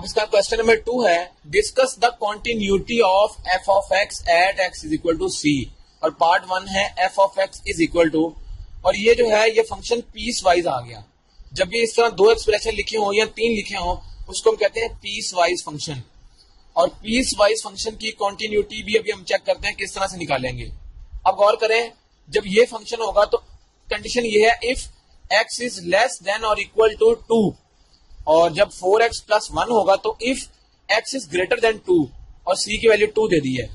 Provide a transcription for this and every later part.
अब इसका question number 2 है, discuss the continuity of f of x at x is equal to c. और part 1 है f of x is equal to, और ये जो है ये फंक्शन पीस वाइज आ गया। जब भी इस तरह दो एक्सप्रेशन लिखे हो या तीन लिखे हो उसको हम कहते हैं पीस वाइज फंक्शन। और पीस वाइज फंक्शन की कॉन्टिन्यूटी भी अभी हम चेक करते हैं किस तरह से निकालेंगे। अब गौर करें, जब ये फंक्शन होगा तो कंडीशन ये है if x is less than और इक्वल टू 2, और जब 4x प्लस 1 होगा तो if x is greater than 2 और c की वैल्यू 2 दे दी है।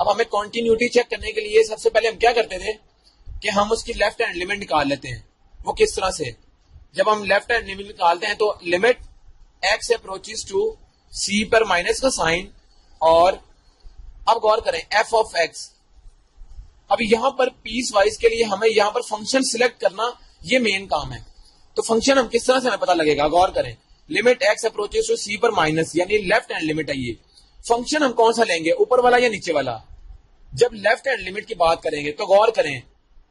अब हमें कॉन्टिन्यूटी चेक करने के लिए सबसे पहले हम क्या करते थे कि हम उसकी लेफ्ट हैंड लिमिट निकाल लेते हैं। वो किस तरह से, जब हम लेफ्ट हैंड लिमिट निकालते हैं तो limit x approaches to c पर माइनस का साइन, और अब गौर करें f ऑफ x। अब यहां पर पीस वाइज के लिए हमें यहां पर फंक्शन सिलेक्ट करना ये मेन काम है। तो फंक्शन हम किस तरह से हमें पता लगेगा, गौर करें, limit x approaches to c पर माइनस यानी लेफ्ट हैंड लिमिट है। ये फंक्शन हम कौन सा लेंगे, ऊपर वाला या नीचे वाला। जब लेफ्ट हैंड लिमिट की बात करेंगे तो गौर करें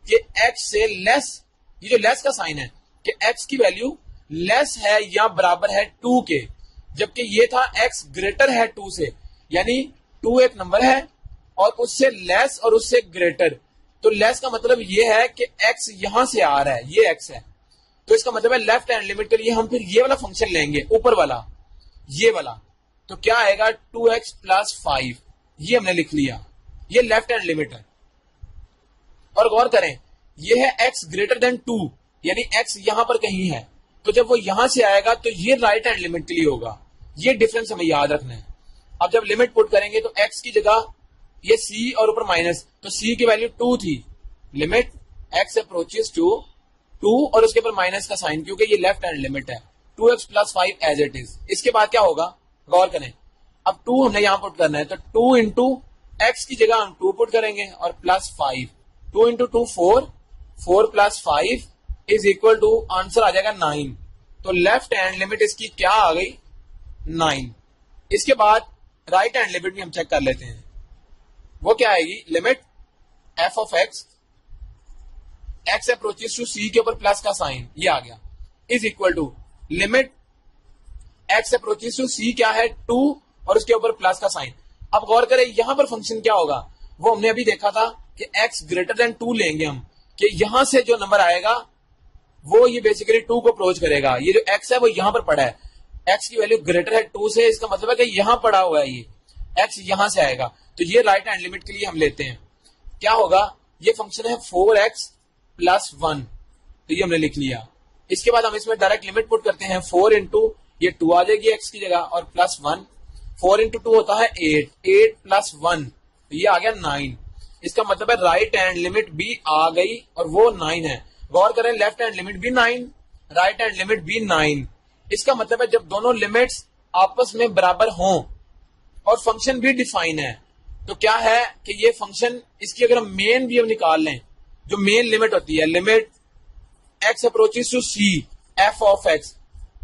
कि x से लेस, ये जो लेस का साइन है कि x की वैल्यू लेस है या बराबर है 2 के, जबकि ये था x ग्रेटर है 2 से, यानी 2 एक नंबर है और उससे लेस और उससे ग्रेटर। तो लेस का मतलब ये है कि x यहां से आ रहा है, ये x है, तो इसका मतलब है लेफ्ट हैंड लिमिट के लिए हम फिर ये वाला फंक्शन लेंगे, ऊपर वाला, ये वाला। तो क्या आएगा 2x प्लस 5, ये हमने लिख लिया, ये लेफ्ट हैंड लिमिट है। और गौर करें ये है x ग्रेटर देन 2 यानी x यहां पर कहीं है, तो जब वो यहां से आएगा तो ये राइट हैंड लिमिट के लिए होगा। ये डिफरेंस हमें याद रखना है। अब जब लिमिट पुट करेंगे तो x की जगह ये c और ऊपर माइनस, तो c की वैल्यू 2 थी, लिमिट x अप्रोचेस टू 2 और उसके ऊपर माइनस का साइन, क्योंकि ये लेफ्ट हैंड लिमिट है, 2x plus 5 as it is. इसके बाद क्या होगा, गौर करें, अब 2 हमने यहां पुट करना है, तो 2 इंटू एक्स की जगह हम 2 पुट करेंगे और plus 5, 2 into 2 4, 4 plus 5 is equal to, answer आ जाएगा 9। तो लेफ्ट हैंड लिमिट इसकी क्या आ गई, 9। इसके बाद राइट हैंड लिमिट भी हम चेक कर लेते हैं, वो क्या आएगी, limit f of x, x approaches to c के ऊपर प्लस का साइन, ये आ गया, is equal to limit x approaches to c क्या है 2 और उसके ऊपर प्लस का साइन। अब गौर करें यहां पर फंक्शन क्या होगा, वो हमने अभी देखा था कि x ग्रेटर देन 2 लेंगे हम, कि यहां से जो नंबर आएगा वो ये बेसिकली 2 को अप्रोच करेगा। ये जो x है वो यहां पर पड़ा है, x की वैल्यू ग्रेटर है 2 से, इसका मतलब है कि यहां पड़ा हुआ है, ये x यहां से आएगा, तो ये राइट हैंड लिमिट के लिए हम लेते हैं। क्या होगा, ये फंक्शन है 4x प्लस 1, तो ये हमने लिख लिया। इसके बाद हम इसमें डायरेक्ट लिमिट पुट करते हैं, 4 इंटू ये 2 आ जाएगी x की जगह और प्लस 1, 4 इंटू 2 होता है 8, 8 प्लस 1, तो ये आ गया 9। इसका मतलब है राइट हैंड लिमिट भी आ गई और वो 9 है। गौर करें लेफ्ट हैंड लिमिट भी 9, राइट हैंड लिमिट भी 9। इसका मतलब है जब दोनों लिमिट्स आपस में बराबर हों और फंक्शन भी डिफाइन है, तो क्या है कि ये फंक्शन, इसकी अगर हम मेन भी हम निकाल लें, जो मेन लिमिट होती है, limit x approaches to c f of x,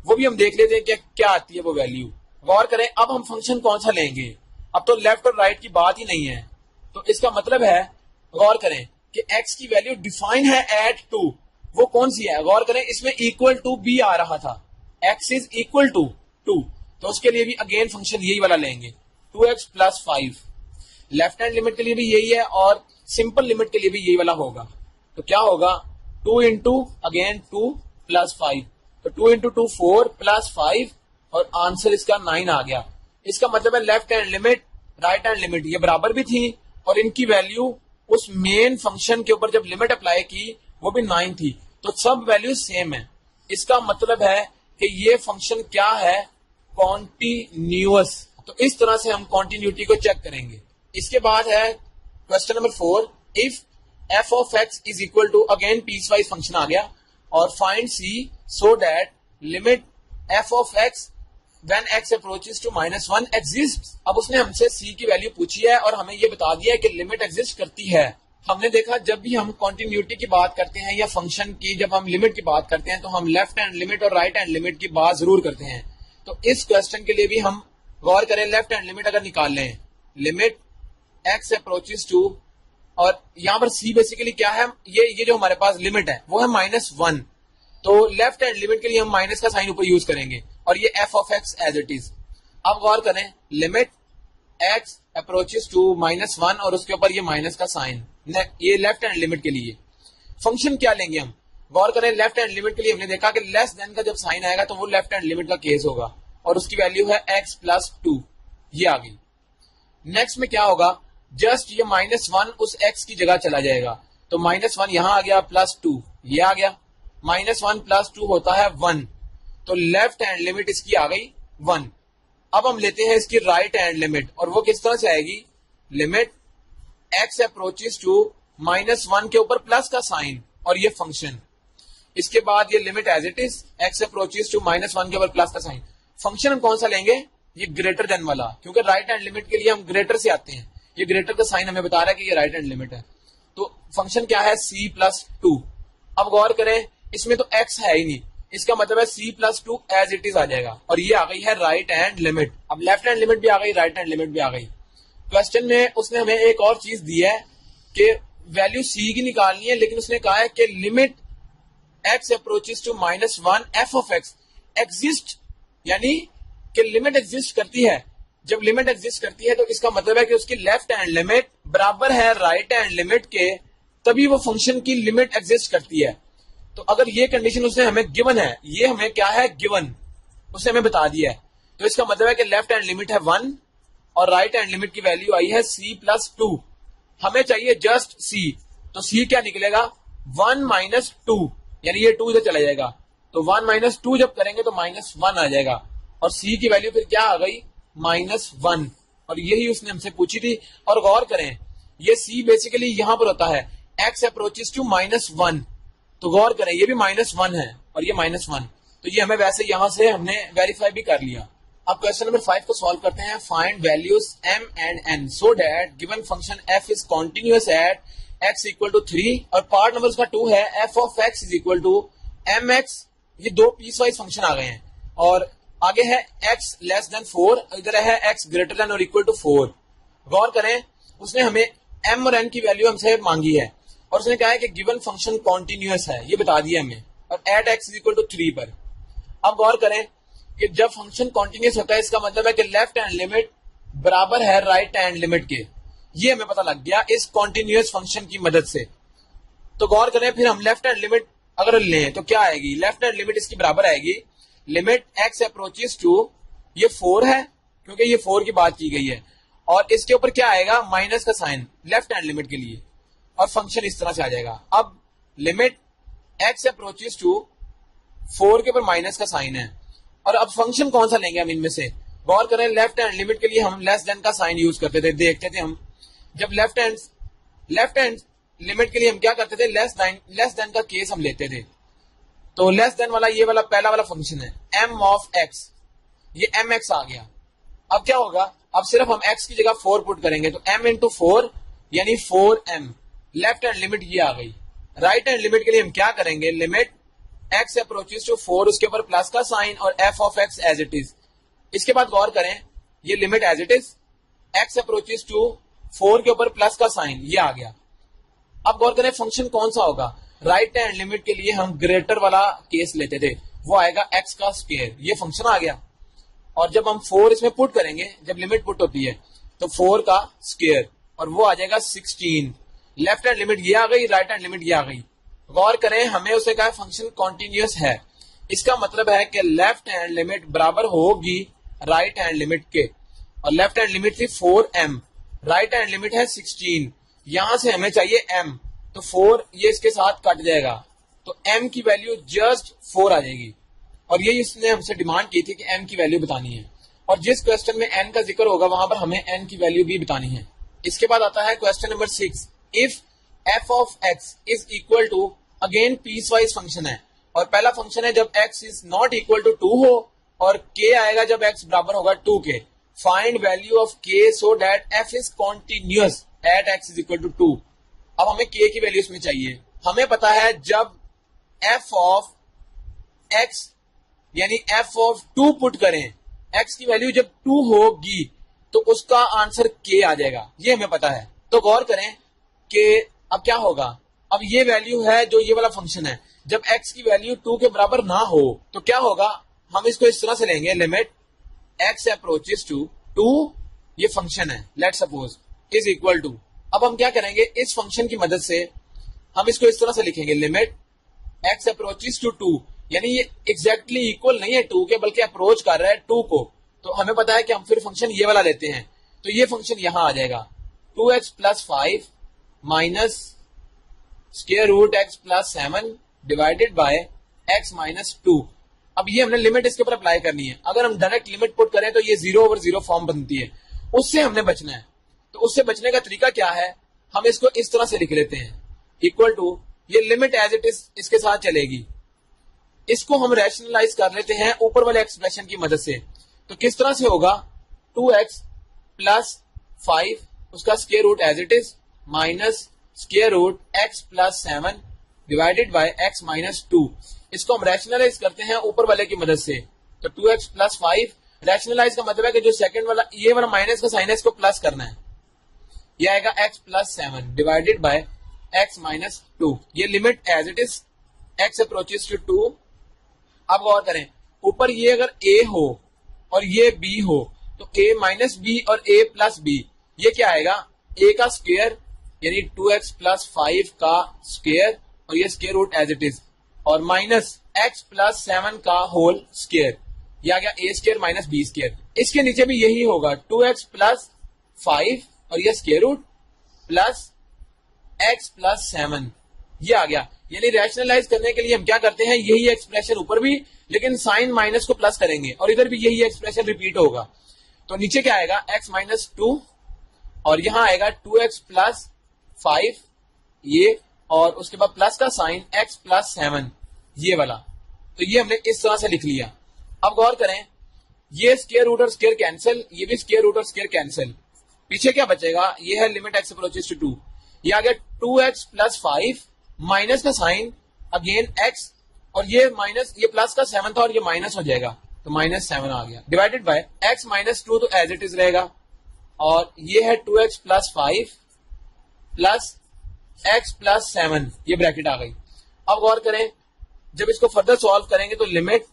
वो भी हम देख लेते हैं कि क्या आती है वो वैल्यू। गौर करें अब हम फंक्शन कौन सा लेंगे, अब तो लेफ्ट और राइट की बात ही नहीं है, तो इसका मतलब है, गौर करें कि x की वैल्यू डिफाइन है एट 2, वो कौन सी है, गौर करें इसमें इक्वल टू भी आ रहा था, x इज इक्वल टू 2, तो उसके लिए भी अगेन फंक्शन यही वाला लेंगे, 2x plus 5। Left hand limit के लिए भी यही है और सिंपल लिमिट के लिए भी यही वाला होगा। तो क्या होगा, 2 इंटू अगेन 2 प्लस 5, तो 2 इंटू 2 4 प्लस 5 और आंसर इसका 9 आ गया। इसका मतलब है left hand limit right hand limit ये बराबर भी थी और इनकी वैल्यू उस मेन फंक्शन के ऊपर जब लिमिट अप्लाई की वो भी 9 थी, तो सब वैल्यू सेम है। इसका मतलब है कि ये फंक्शन क्या है, कॉन्टिन्यूअस। तो इस तरह से हम कॉन्टिन्यूटी को चेक करेंगे। इसके बाद है question number 4, if f of x is equal to, again piecewise function आ गया, और find c so that limit f of x when x approaches to -1 exist. अब उसने हमसे c की वैल्यू पूछी है और हमें ये बता दिया है कि लिमिट एग्जिस्ट करती है। हमने देखा जब भी हम कॉन्टिन्यूटी की बात करते हैं या फंक्शन की, जब हम लिमिट की बात करते हैं तो हम लेफ्ट हैंड लिमिट और राइट हैंड लिमिट की बात जरूर करते हैं। तो इस क्वेश्चन के लिए भी हम गौर करें, लेफ्ट हैंड लिमिट अगर निकाल लें, लिमिट x अप्रोचेस टू, और यहां पर c बेसिकली क्या है, ये जो हमारे पास लिमिट है वो है -1, तो लेफ्ट हैंड लिमिट के लिए हम माइनस का साइन ऊपर यूज करेंगे और ये f of x as it is. अब गौर करें, लिमिट x अप्रोचेस टू -1 और उसके ऊपर ये माइनस का साइन, ये लेफ्ट हैंड लिमिट के लिए। फंक्शन क्या लेंगे हम, गौर करें, लेफ्ट हैंड लिमिट के लिए हमने देखा कि लेस देन का जब साइन आएगा तो वो लेफ्ट हैंड लिमिट का केस होगा और उसकी वैल्यू है x+2, ये आ गई। नेक्स्ट में क्या होगा, जस्ट ये -1 उस x की जगह चला जाएगा, तो -1 यहां आ गया, +2 ये आ गया, -1 + 2 होता है 1, तो लेफ्ट हैंड लिमिट इसकी आ गई 1। अब हम लेते हैं इसकी राइट हैंड लिमिट, और वो किस तरह से आएगी, लिमिट x अप्रोचेस टू -1 के ऊपर प्लस का साइन और ये फंक्शन, इसके बाद ये limit as it is x approaches to -1 के ऊपर प्लस का साइन। फंक्शन हम कौन सा लेंगे, ये ग्रेटर देन वाला, क्योंकि राइट हैंड लिमिट के लिए हम ग्रेटर से आते हैं, ये ग्रेटर का साइन हमें बता रहा है कि ये राइट हैंड लिमिट है। तो फंक्शन क्या है, c+2। अब गौर करें, इसमें तो x है ही नहीं, इसका मतलब है c+2 एज इट इज आ जाएगा, और ये आ गई है राइट हैंड लिमिट। अब लेफ्ट हैंड लिमिट भी आ गई, राइट हैंड लिमिट भी आ गई। क्वेश्चन में उसने हमें एक और चीज दी है कि वैल्यू c की निकालनी है, लेकिन उसने कहा है कि limit x approaches to -1 f(x) exist, यानी कि लिमिट एग्जिस्ट करती है। जब लिमिट एग्जिस्ट करती है तो इसका मतलब है कि उसकी लेफ्ट हैंड लिमिट बराबर है राइट हैंड लिमिट के, तभी वो फंक्शन की लिमिट एग्जिस्ट करती है। तो अगर ये कंडीशन उसने हमें गिवन है, ये हमें क्या है गिवन, उसने हमें बता दिया है, तो इसका मतलब है कि लेफ्ट हैंड लिमिट है 1 और राइट हैंड लिमिट की वैल्यू आई है c+2। हमें चाहिए जस्ट c, तो c क्या निकलेगा, 1 - 2, यानी ये 2 इधर चला जाएगा, तो 1 - 2 जब करेंगे तो -1 आ जाएगा, और c की वैल्यू फिर क्या आ गई, -1, और यही उसने हमसे पूछी थी। और गौर करें, ये c बेसिकली यहां पर होता है x अप्रोचेस टू -1, तो गौर करें ये भी -1 है और ये -1, तो ये हमें वैसे यहां से हमने वेरीफाई भी कर लिया। अब क्वेश्चन नंबर 5 को सॉल्व करते हैं। Find values m and n so that given function f is continuous at x = 3, और पार्ट नंबर उसका 2 है f(x) = mx। ये दो पीस वाइज फंक्शन आ गए हैं, और आगे है x < 4, इधर है x > 4। गौर करें, उसने हमें m और n की वैल्यू हमसे मांगी है, और उसने कहा है कि गिवन फंक्शन कॉन्टिन्यूअस है, ये बता दिया हमें, और एट x = 3 पर। अब गौर करें कि जब फंक्शन कॉन्टिन्यूअस होता है इसका मतलब है कि लेफ्ट हैंड लिमिट बराबर है राइट हैंड लिमिट के, ये हमें पता लग गया इस कॉन्टिन्यूअस फंक्शन की मदद से। तो गौर करें, फिर हम लेफ्ट हैंड लिमिट अगर लें तो क्या आएगी, लेफ्ट हैंड लिमिट इसकी बराबर आएगी लिमिट x अप्रोचेस टू, ये 4 है क्योंकि ये 4 की बात की गई है, और इसके ऊपर क्या आएगा, माइनस का साइन लेफ्ट हैंड लिमिट के लिए, और फंक्शन इस तरह से आ जाएगा। अब लिमिट x अप्रोचेस टू 4 के ऊपर माइनस का साइन है, और अब फंक्शन कौन सा लेंगे हम इनमें से। गौर करें, लेफ्ट हैंड लिमिट के लिए हम लेस देन का साइन यूज करते थे, देखते थे हम जब लेफ्ट हैंड लिमिट के लिए हम क्या करते थे, लेस देन का केस हम लेते थे। तो लेस देन वाला ये वाला पहला वाला फंक्शन है m(x), ये mx आ गया। अब क्या होगा, अब सिर्फ हम x की जगह 4 पुट करेंगे, तो m × 4 यानी 4m, लेफ्ट हैंड लिमिट ये आ गई। राइट हैंड लिमिट के लिए हम क्या करेंगे, लिमिट x अप्रोचेस टू 4, उसके ऊपर प्लस का साइन और f(x) एज इट इज। इसके बाद गौर करें, ये limit as it is x approaches to 4 के ऊपर प्लस का साइन, ये आ गया। अब गौर करें फंक्शन कौन सा होगा, राइट हैंड लिमिट के लिए हम ग्रेटर वाला केस लेते थे, वो आएगा x का स्क्वायर, ये फंक्शन आ गया। और जब हम 4 इसमें पुट करेंगे, जब लिमिट पुट होती है तो 4 का स्क्वायर, और वो आ जाएगा 16। लेफ्ट हैंड लिमिट ये आ गई, राइट हैंड लिमिट ये आ गई। गौर करें, हमें उसे कहा फंक्शन कॉन्टिन्यूअस है, इसका मतलब है कि लेफ्ट हैंड लिमिट बराबर होगी राइट हैंड लिमिट के, और लेफ्ट हैंड लिमिट थी 4m, राइट हैंड लिमिट है 16, यहां से हमें चाहिए m, तो 4 ये इसके साथ कट जाएगा, तो m की वैल्यू जस्ट 4 आ जाएगी, और ये इसने हमसे डिमांड की थी कि m की वैल्यू बतानी है, और जिस क्वेश्चन में n का जिक्र होगा वहां पर हमें n की वैल्यू भी बतानी है। इसके बाद आता है question number 6, if f(x) is equal to, again piecewise function है, और पहला फंक्शन है जब x is not equal to 2 हो, और k आएगा जब x बराबर होगा 2 के। Find value of k so that f is continuous at x = 2। अब हमें k की वैल्यू इसमें चाहिए। हमें पता है जब f(x) यानी f(2) पुट करें, x की वैल्यू जब 2 होगी तो उसका आंसर k आ जाएगा, ये हमें पता है। तो गौर करें कि अब क्या होगा, अब ये वैल्यू है जो ये वाला फंक्शन है, जब x की वैल्यू 2 के बराबर ना हो तो क्या होगा, हम इसको इस तरह से लेंगे, लिमिट x अप्रोचेस टू 2, ये फंक्शन है let suppose, is equal to, अब हम क्या करेंगे, इस फंक्शन की मदद से हम इसको इस तरह से लिखेंगे, लिमिट x अप्रोचेस टू 2, यानी ये एग्जैक्टली इक्वल नहीं है 2 के, बल्कि अप्रोच कर रहा है 2 को। तो हमें पता है कि हम फिर फंक्शन ये वाला लेते हैं, तो ये फंक्शन यहां आ जाएगा 2x plus 5 minus square root x plus 7 divided by x minus 2। अब ये हमने लिमिट इसके ऊपर अप्लाई करनी है। अगर हम डायरेक्ट लिमिट पुट करें तो ये 0/0 फॉर्म बनती है, उससे हमने बचना है। तो उससे बचने का तरीका क्या है, हम इसको इस तरह से लिख लेते हैं, इक्वल टू, ये लिमिट एज इट इज इसके साथ चलेगी, इसको हम रैशनलाइज कर लेते हैं ऊपर वाले एक्सप्रेशन की मदद से। तो किस तरह से होगा, 2x प्लस 5 उसका square root as it is minus square root x plus 7 divided by x minus 2। इसको हम रैशनलाइज करते हैं ऊपर वाले की मदद से। तो 2x प्लस 5 रैशनलाइज का मतलब है कि जो सेकंड वाला ये वाला माइनस का साइन है इसको प्लस करना है, ये आएगा x plus 7 divided by x minus 2। ये limit as it is x approaches to 2। अब गौर करें, ऊपर ये अगर a हो और ये b हो तो a माइनस b और a प्लस b, ये क्या आएगा, a का स्क्वायर यानी 2x प्लस 5 का स्क्वायर और ये square root as it is, और माइनस x प्लस 7 का होल स्क्वायर, ये आ गया a square minus b square. इसके नीचे भी यही होगा 2x प्लस 5 और ये square root plus x plus 7, ये आ गया। यानी रैशनलाइज करने के लिए हम क्या करते हैं, यही एक्सप्रेशन ऊपर भी, लेकिन साइन माइनस को प्लस करेंगे और इधर भी यही एक्सप्रेशन रिपीट होगा। तो नीचे क्या आएगा, x माइनस 2 और यहां आएगा 2x प्लस 5 ये, और उसके बाद प्लस का साइन x प्लस 7 ये वाला। तो ये हमने इस तरह से लिख लिया। अब गौर करें, ये स्क्वायर रूट और स्क्वायर कैंसिल, ये भी स्क्वायर रूट और स्क्वायर कैंसिल, पीछे क्या बचेगा, ये है लिमिट x अप्रोचेस टू 2, ये आ गया 2x प्लस 5 माइनस का साइन अगेन x और ये माइनस, ये प्लस का 7 था और ये माइनस हो जाएगा तो माइनस 7 आ गया, डिवाइडेड बाय x माइनस 2 तो एज इट इज रहेगा, और ये है 2x plus 5 plus x plus 7, ये ब्रैकेट आ गई। अब गौर करें, जब इसको फर्दर सॉल्व करेंगे तो लिमिट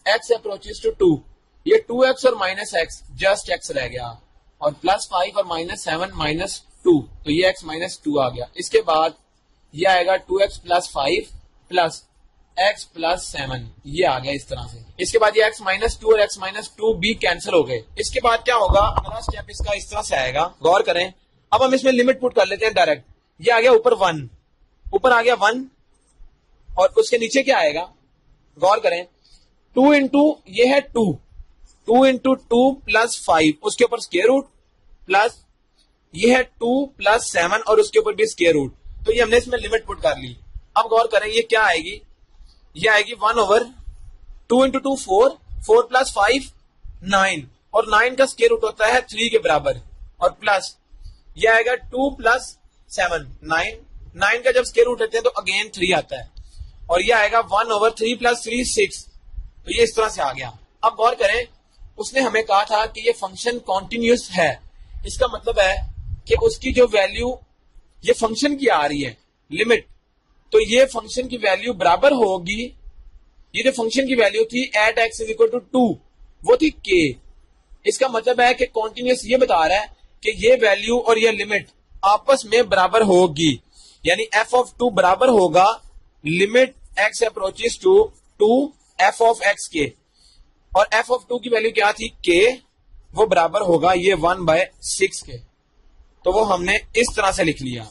x अप्रोचेस टू 2, ये 2x और माइनस x जस्ट x रह गया, और प्लस 5 और माइनस 7 माइनस 2, तो ये x माइनस 2 आ गया। इसके बाद ये आएगा 2x plus 5 plus x plus 7, ये आ गया इस तरह से। इसके बाद ये x माइनस 2 और x माइनस 2 भी कैंसिल हो गए। इसके बाद क्या होगा, अगला स्टेप इसका इस तरह से आएगा, गौर करें। अब हम इसमें लिमिट पुट कर लेते हैं डायरेक्ट, ये आ गया ऊपर 1, ऊपर आ गया 1 और उसके नीचे क्या आएगा, गौर करें, 2 इंटू ये है 2 इंटू 2 प्लस 5 उसके ऊपर स्क्वायर रूट प्लस ये है 2 प्लस 7 और उसके ऊपर भी स्क्वायर रूट। तो ये हमने इसमें लिमिट पुट कर ली। अब गौर करें, ये क्या आएगी, ये आएगी 1/2 इंटू 2 4 प्लस 5 9 और 9 का स्क्वायर रूट होता है 3 के बराबर, और प्लस ये आएगा 2 प्लस 7 9 का जब स्क्वायर रूट लेते हैं तो अगेन 3 आता है, और ये आएगा 1/3 प्लस 3 6। तो ये इस तरह से आ गया। अब गौर करें, उसने हमें कहा था कि ये फंक्शन कॉन्टिन्यूस है, इसका मतलब है कि उसकी जो वैल्यू ये फंक्शन की आ रही है लिमिट, तो ये फंक्शन की वैल्यू बराबर होगी, ये जो फंक्शन की वैल्यू थी at x is equal to 2 वो थी k। इसका मतलब है कि कॉन्टिन्यूस ये बता रहा है कि ये वैल्यू और ये लिमिट आपस में बराबर होगी, यानी f ऑफ 2 बराबर होगा limit x approaches to 2 f of x के, और f ऑफ 2 की वैल्यू क्या थी k, वो बराबर होगा ये 1/6 के। तो वो हमने इस तरह से लिख लिया।